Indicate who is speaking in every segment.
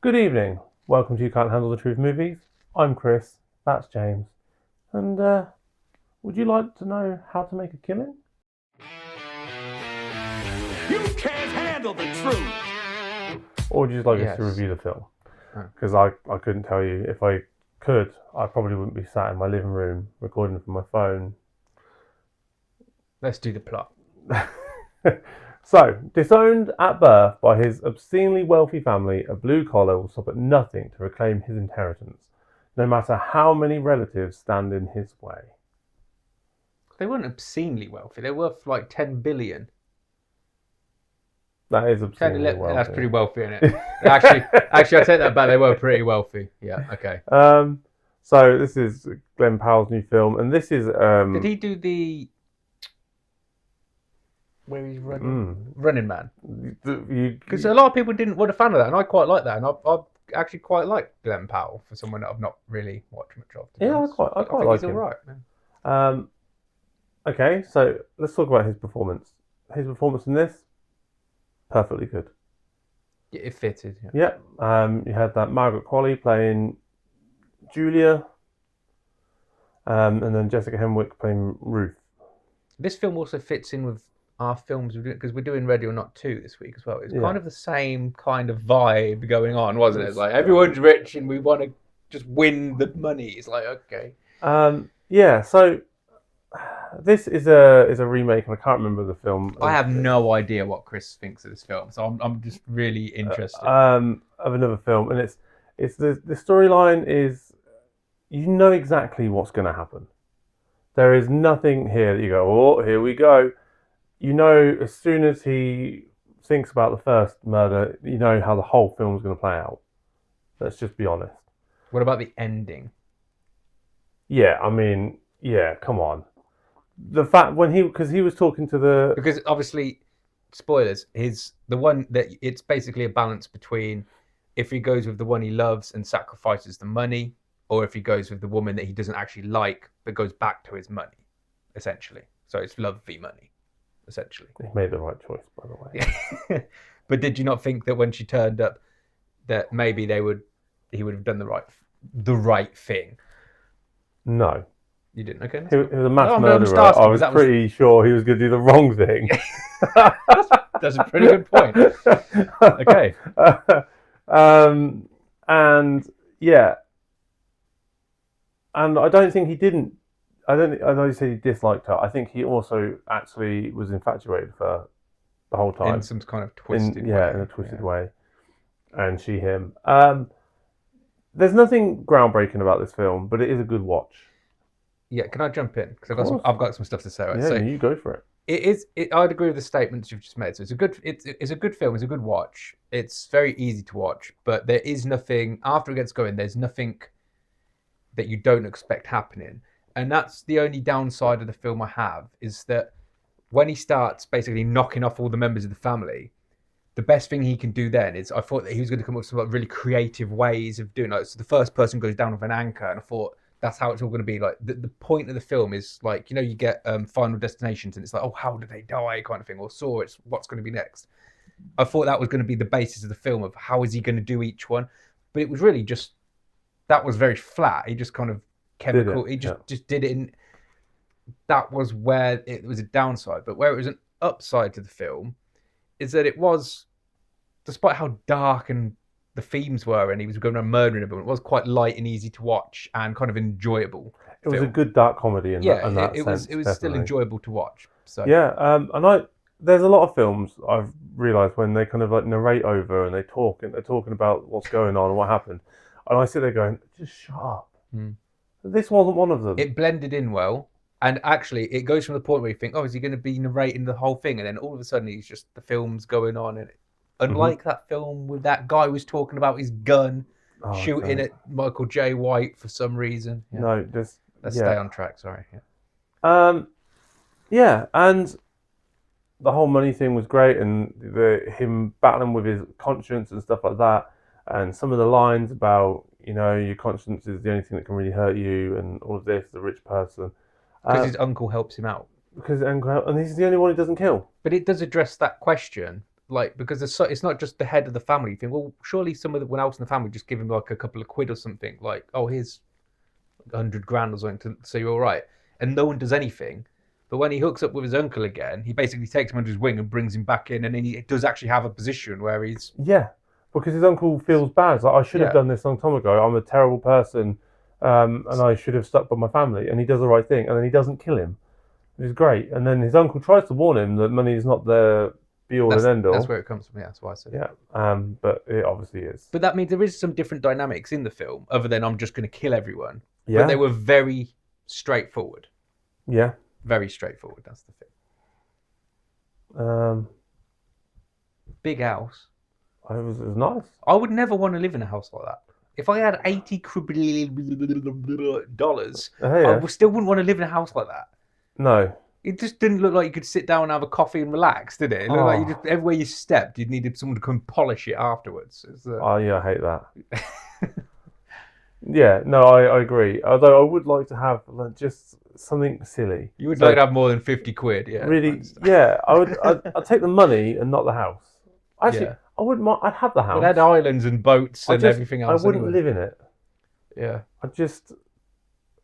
Speaker 1: Good evening. Welcome to You Can't Handle the Truth Movies. I'm Chris. That's James. And would you like to know how to make a killing?
Speaker 2: You can't handle the truth.
Speaker 1: Or would you just like us
Speaker 3: Yes.
Speaker 1: to review the film?
Speaker 3: Oh.
Speaker 1: Because I couldn't tell you. If I could, I probably wouldn't be sat in my living room recording from my phone.
Speaker 3: Let's do the plot.
Speaker 1: So, disowned at birth by his obscenely wealthy family, a blue collar will stop at nothing to reclaim his inheritance, no matter how many relatives stand in his way.
Speaker 3: They weren't obscenely wealthy. They're worth like 10 billion.
Speaker 1: That is
Speaker 3: 10,
Speaker 1: obscenely
Speaker 3: 11,
Speaker 1: wealthy.
Speaker 3: That's pretty wealthy, isn't it? actually, I take that back. They were pretty wealthy. Yeah, okay.
Speaker 1: So this is Glen Powell's new film, and this is
Speaker 3: Did he do the... Where he's Running Man? Because a lot of people weren't a fan of that, and I quite like that, and I actually quite like Glen Powell for someone that I've not really watched much of.
Speaker 1: Yeah, I quite like
Speaker 3: he's
Speaker 1: him.
Speaker 3: All right.
Speaker 1: Okay, so let's talk about his performance. His performance in this, perfectly good.
Speaker 3: Yeah, it fitted.
Speaker 1: Yeah. You had that Margaret Qualley playing Julia, and then Jessica Henwick playing Ruth.
Speaker 3: This film also fits in with our films because we're doing Ready or Not 2 this week as well. It's kind of the same kind of vibe going on, wasn't it? It's like everyone's rich and we want to just win the money. It's like, okay.
Speaker 1: So this is a remake, and I can't remember the film.
Speaker 3: I have no idea what Chris thinks of this film, so I'm just really interested.
Speaker 1: Of another film, and it's the storyline is, you know exactly what's going to happen. There is nothing here that you go, oh, here we go. You know, as soon as he thinks about the first murder, you know how the whole film is going to play out. Let's just be honest.
Speaker 3: What about the ending?
Speaker 1: Yeah, I mean, yeah, come on. The fact because he was talking to
Speaker 3: because obviously, spoilers. The one that it's basically a balance between if he goes with the one he loves and sacrifices the money, or if he goes with the woman that he doesn't actually like but goes back to his money, essentially. So it's love v money, essentially.
Speaker 1: He made the right choice, by the way.
Speaker 3: But did you not think that when she turned up, that maybe he would have done the right thing?
Speaker 1: No.
Speaker 3: You didn't? Okay.
Speaker 1: He was a mass murderer. I was pretty sure he was going to do the wrong thing.
Speaker 3: That's a pretty good point. Okay.
Speaker 1: And yeah. And I don't think he didn't. I know you said he disliked her. I think he also actually was infatuated with her the whole time.
Speaker 3: In some kind of twisted way.
Speaker 1: Yeah, in a twisted way. And she him. There's nothing groundbreaking about this film, but it is a good watch.
Speaker 3: Yeah, can I jump in? Because I've got some stuff to say. Right?
Speaker 1: Yeah, so you go for it.
Speaker 3: I'd agree with the statements you've just made. So it's a good film. It's a good watch. It's very easy to watch, but there is nothing after it gets going. There's nothing that you don't expect happening, and that's the only downside of the film I have is that when he starts basically knocking off all the members of the family, the best thing he can do then is I thought that he was going to come up with some really creative ways of doing it. So the first person goes down with an anchor, and I thought, that's how it's all going to be. Like the point of the film is like, you know, you get Final Destinations and it's like, oh, how did they die kind of thing, or Saw, it's what's going to be next. I thought that was going to be the basis of the film of how is he going to do each one, but it was really just, that was very flat. He just kind of just did it in. That was where it was a downside, but where it was an upside to the film is that it was, despite how dark and the themes were, and he was going around murdering everyone, it was quite light and easy to watch and kind of enjoyable.
Speaker 1: It was a good dark comedy in that sense.
Speaker 3: It was still enjoyable to watch. So
Speaker 1: yeah, and there's a lot of films I've realised when they kind of like narrate over and they're talking about what's going on and what happened, and I sit there going, just shut up. This wasn't one of them.
Speaker 3: It blended in well, and actually it goes from the point where you think, oh, is he going to be narrating the whole thing, and then all of a sudden he's just, the film's going on, and unlike that film with that guy who was talking about his gun shooting at Michael J. White for some reason. Yeah.
Speaker 1: No,
Speaker 3: let's stay on track. Sorry.
Speaker 1: Yeah. And the whole money thing was great, and him battling with his conscience and stuff like that, and some of the lines about, you know, your conscience is the only thing that can really hurt you, and all of this, the rich person.
Speaker 3: Because his uncle helps him out.
Speaker 1: And he's the only one who doesn't kill.
Speaker 3: But it does address that question like because it's not just the head of the family. You think, well, surely someone else in the family just give him like a couple of quid or something, like, oh, here's 100 grand or something, so you're all right. And no one does anything. But when he hooks up with his uncle again, he basically takes him under his wing and brings him back in, and then he does actually have a position where he's
Speaker 1: Yeah, because his uncle feels bad. It's like, I should have done this a long time ago. I'm a terrible person, and I should have stuck by my family. And he does the right thing, and then he doesn't kill him, which is great. And then his uncle tries to warn him that money is not the be-all and end-all.
Speaker 3: That's where it comes from. Yeah, that's why I said it.
Speaker 1: Yeah, but it obviously is.
Speaker 3: But that means there is some different dynamics in the film, other than I'm just going to kill everyone.
Speaker 1: Yeah.
Speaker 3: But they were very straightforward.
Speaker 1: Yeah.
Speaker 3: Very straightforward. That's the thing. Big house.
Speaker 1: It was nice.
Speaker 3: I would never want to live in a house like that. If I had $80 dollars, I still wouldn't want to live in a house like that.
Speaker 1: No.
Speaker 3: It just didn't look like you could sit down and have a coffee and relax, did it? It looked like you just everywhere you stepped, you needed someone to come and polish it afterwards.
Speaker 1: Oh yeah, I hate that. Yeah, no, I agree. Although I would like to have just something silly.
Speaker 3: You would like to have more than 50 quid, yeah.
Speaker 1: Really, yeah. I'd take the money and not the house. Actually,
Speaker 3: Yeah.
Speaker 1: I wouldn't mind. I'd have the house.
Speaker 3: It had islands and boats and everything else.
Speaker 1: I wouldn't live in it.
Speaker 3: Yeah.
Speaker 1: I'd just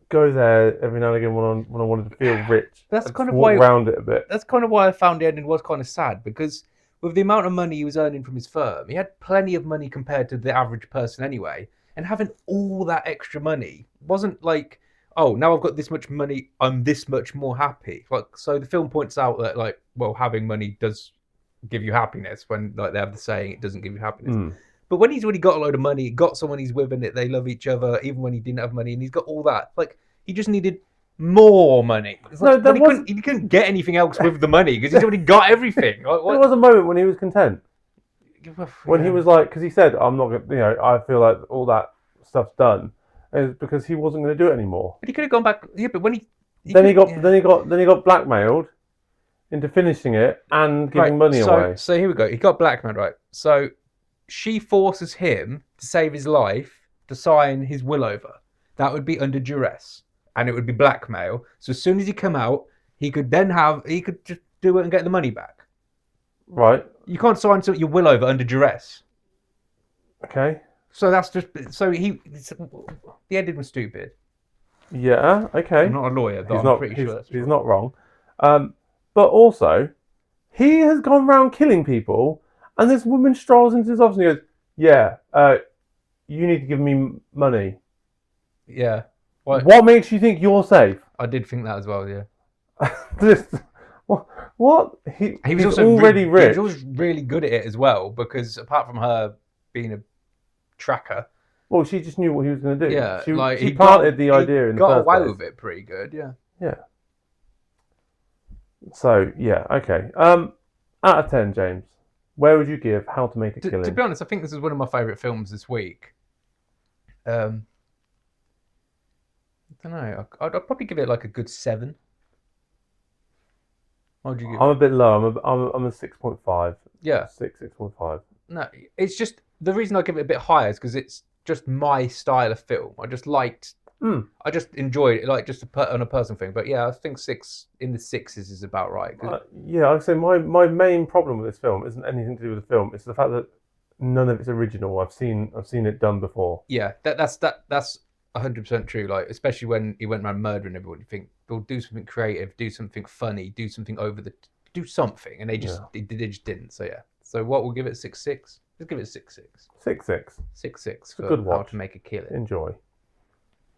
Speaker 1: go there every now and again when I wanted to feel rich.
Speaker 3: That's kind of
Speaker 1: walk
Speaker 3: why
Speaker 1: around it a bit.
Speaker 3: That's kind of why I found the ending was kind of sad, because with the amount of money he was earning from his firm, he had plenty of money compared to the average person anyway. And having all that extra money wasn't like, oh, now I've got this much money, I'm this much more happy. Like, so the film points out that, like, well, having money does give you happiness, when like they have the saying, it doesn't give you happiness. But when he's already got a load of money, got someone he's with in it, they love each other, even when he didn't have money, and he's got all that. Like, he just needed more money. Like, no, he couldn't get anything else with the money because he's already got everything. Like,
Speaker 1: there was a moment when he was content. When he was like, because he said, "I'm not going." I feel like all that stuff's done, is because he wasn't going to do it anymore.
Speaker 3: But he could have gone back. Yeah, but when he
Speaker 1: got blackmailed into finishing it and giving money away.
Speaker 3: So here we go. He got blackmailed, right? So she forces him to save his life to sign his will over. That would be under duress, and it would be blackmail. So as soon as he come out, he could just do it and get the money back.
Speaker 1: Right.
Speaker 3: You can't sign your will over under duress.
Speaker 1: Okay.
Speaker 3: So that's just the ending was stupid.
Speaker 1: Yeah. Okay.
Speaker 3: I'm not a lawyer, but I'm pretty sure
Speaker 1: he's not wrong. But also, he has gone around killing people, and this woman strolls into his office and goes, "Yeah, you need to give me money."
Speaker 3: Yeah.
Speaker 1: What makes you think you're safe?
Speaker 3: I did think that as well. Yeah.
Speaker 1: What?
Speaker 3: He was also
Speaker 1: already rich.
Speaker 3: He was really good at it as well, because apart from her being a tracker,
Speaker 1: well, she just knew what he was going to do.
Speaker 3: Yeah,
Speaker 1: she planted the idea in the first place.
Speaker 3: Got away with it pretty good. Yeah.
Speaker 1: Yeah. So yeah, okay. Out of 10, James, where would you give How to Make a Killing?
Speaker 3: To be honest, I think this is one of my favourite films this week. I don't know. I'd probably give it like a good 7. What would you give?
Speaker 1: I'm a bit low. I'm a 6.5.
Speaker 3: Yeah.
Speaker 1: 6.5.
Speaker 3: No, it's just the reason I give it a bit higher is because it's just my style of film. I just liked. I just enjoyed it, like just on a personal thing. But yeah, I think 6 in the 6s is about right.
Speaker 1: Yeah, I'd say my main problem with this film isn't anything to do with the film. It's the fact that none of it's original. I've seen it done before. Yeah,
Speaker 3: that's 100% true. Like, especially when he went around murdering everyone, you think they'll do something creative, do something funny, do something do something, and they just didn't. So yeah. So what, we'll give it 6.6. Let's give it 6.6.
Speaker 1: 6.6.
Speaker 3: 6.6 for
Speaker 1: good watch.
Speaker 3: How to Make a Killing.
Speaker 1: Enjoy.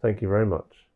Speaker 1: Thank you very much.